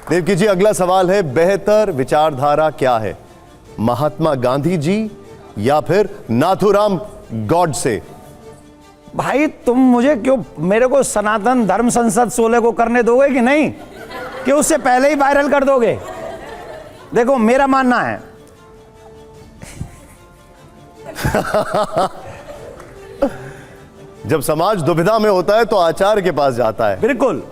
देवकी जी, अगला सवाल है, बेहतर विचारधारा क्या है, महात्मा गांधी जी या फिर नाथूराम गॉडसे? भाई तुम मुझे क्यों, मेरे को सनातन धर्म संसद 16 को करने दोगे कि नहीं, कि उससे पहले ही वायरल कर दोगे? देखो मेरा मानना है जब समाज दुविधा में होता है तो आचार्य के पास जाता है। बिल्कुल,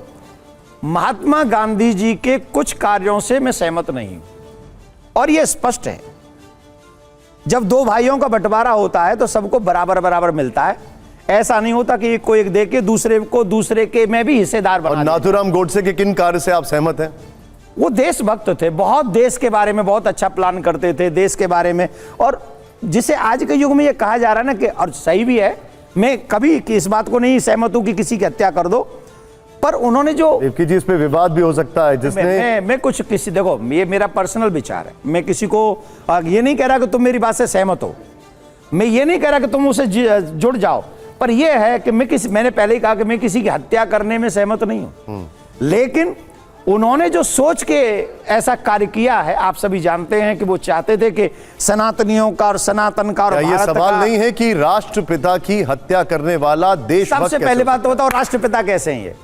महात्मा गांधी जी के कुछ कार्यों से मैं सहमत नहीं हूं, और यह स्पष्ट है। जब दो भाइयों का बंटवारा होता है तो सबको बराबर बराबर मिलता है। ऐसा नहीं होता कि एक को एक दे के दूसरे को दूसरे के में भी हिस्सेदार बना। और नाथूराम गोडसे के किन कार्य से आप सहमत हैं? वो देशभक्त थे, बहुत देश के बारे में बहुत अच्छा प्लान करते थे, देश के बारे में। और जिसे आज के युग में ये कहा जा रहा है ना कि, और सही भी है, मैं कभी कि इस बात को नहीं सहमत हूं कि किसी की हत्या कर दो, पर उन्होंने जो देवकी जी, इस पे विवाद भी हो सकता है। जिसने मैं कुछ किसी, देखो ये मेरा पर्सनल विचार है, मैं किसी को ये नहीं कह रहा कि तुम मेरी बात से सहमत हो, मैं ये नहीं कह रहा कि तुम उससे जुड़ जाओ, पर यह है कि मैंने पहले ही कहा कि मैं किसी की हत्या करने में सहमत नहीं हूं। लेकिन उन्होंने जो सोच के ऐसा कार्य किया है, आप सभी जानते हैं कि वो चाहते थे कि सनातनियों का और सनातन का और भारत ये सवाल का, नहीं है कि राष्ट्रपिता की हत्या करने वाला देशभक्त? सबसे पहले बात तो बताओ, राष्ट्रपिता कैसे हैं ये?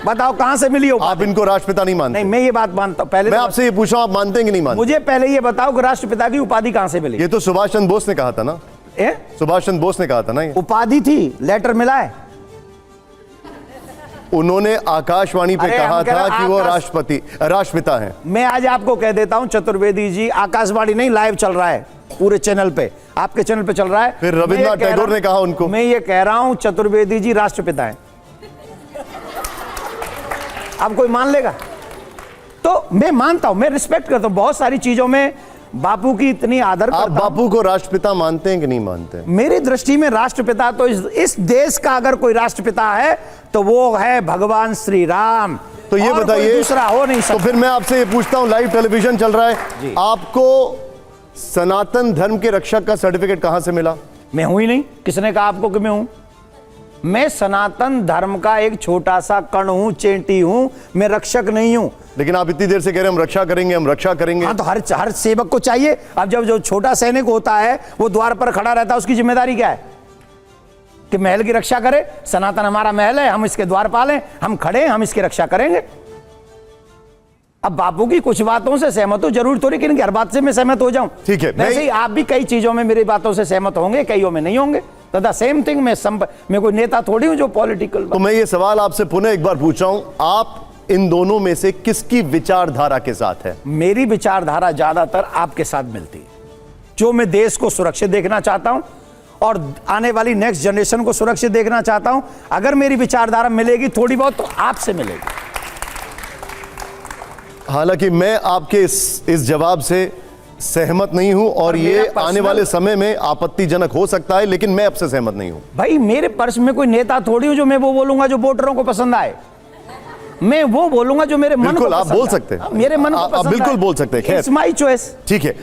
बताओ कहां से मिली हो? आप इनको राष्ट्रपिता नहीं मानते? नहीं, मैं ये बात मानता हूं। पहले मैं आपसे ये पूछा, आप मानते हैं कि नहीं मानते? मुझे पहले ये बताओ कि राष्ट्रपिता की उपाधि कहां से मिली? ये तो सुभाष चंद्र बोस ने कहा था ना। सुभाष चंद्र बोस ने कहा था ना। ये उपाधि थी, लेटर मिला है। उन्होंने आकाशवाणी पे कहा था कि वो राष्ट्रपिता हैं। मैं आज आपको कह देता हूं चतुर्वेदी जी, आकाशवाणी नहीं, लाइव चल रहा है पूरे चैनल पे, आपके चैनल पे चल रहा है। फिर रविन्द्रनाथ टैगोर ने कहा उनको। मैं ये कह रहा हूं चतुर्वेदी जी राष्ट्रपिता हैं। अब कोई मान लेगा? तो मैं मानता हूं, मैं रिस्पेक्ट करता हूं, बहुत सारी चीजों में बापू की इतनी आदर करता हूं। आप बापू को राष्ट्रपिता मानते हैं कि नहीं मानते? मेरी दृष्टि में राष्ट्रपिता तो इस देश का अगर कोई राष्ट्रपिता है तो वो है भगवान श्री राम। तो ये बताइए, दूसरा हो नहीं सकता। तो फिर मैं आपसे ये पूछता हूं, लाइव टेलीविजन चल रहा है, आपको सनातन धर्म के रक्षक का सर्टिफिकेट कहां से मिला? मैं हूं ही नहीं, किसने कहा आपको कि मैं हूं? मैं सनातन धर्म का एक छोटा सा कण हूं, चेंटी हूं, मैं रक्षक नहीं हूं। लेकिन आप इतनी देर से कह रहे हैं हम रक्षा करेंगे, हम रक्षा करेंगे। हाँ, तो हर सेवक को चाहिए। अब जब जो छोटा सैनिक होता है वो द्वार पर खड़ा रहता है, उसकी जिम्मेदारी क्या है? कि महल की रक्षा करे। सनातन हमारा महल है, हम इसके द्वार पालें, हम खड़े, हम इसकी रक्षा करेंगे। अब बापू की कुछ बातों से सहमत हो, जरूर थोड़ी कि हर बात से मैं सहमत हो जाऊं। ठीक है, वैसे ही आप भी कई चीजों में मेरी बातों से सहमत होंगे, कईयों में नहीं होंगे। तो सेम थिंग, मैं कोई नेता थोड़ी हूं जो पॉलिटिकल। तो मैं ये सवाल आपसे पुनः एक बार पूछ रहा हूं, आप इन दोनों में से किसकी विचारधारा के साथ है? मेरी विचारधारा ज्यादातर आपके साथ मिलती है। जो मैं देश को सुरक्षित देखना चाहता हूं और आने वाली नेक्स्ट जनरेशन को सुरक्षित देखना चाहता हूं, अगर मेरी विचारधारा मिलेगी थोड़ी बहुत तो आपसे मिलेगी। हालांकि मैं आपके इस जवाब से सहमत नहीं हूं और ये आने वाले समय में आपत्तिजनक हो सकता है, लेकिन मैं आपसे सहमत नहीं हूं। भाई मेरे पर्स में कोई नेता थोड़ी हूं जो मैं वो बोलूंगा जो वोटरों को पसंद आए। मैं वो बोलूंगा जो मेरे मन को पसंद आए। आप बोल सकते हैं, मेरे मन को पसंद आए। बिल्कुल बोल सकते हैं। खैर, इट्स माय चॉइस। ठीक है।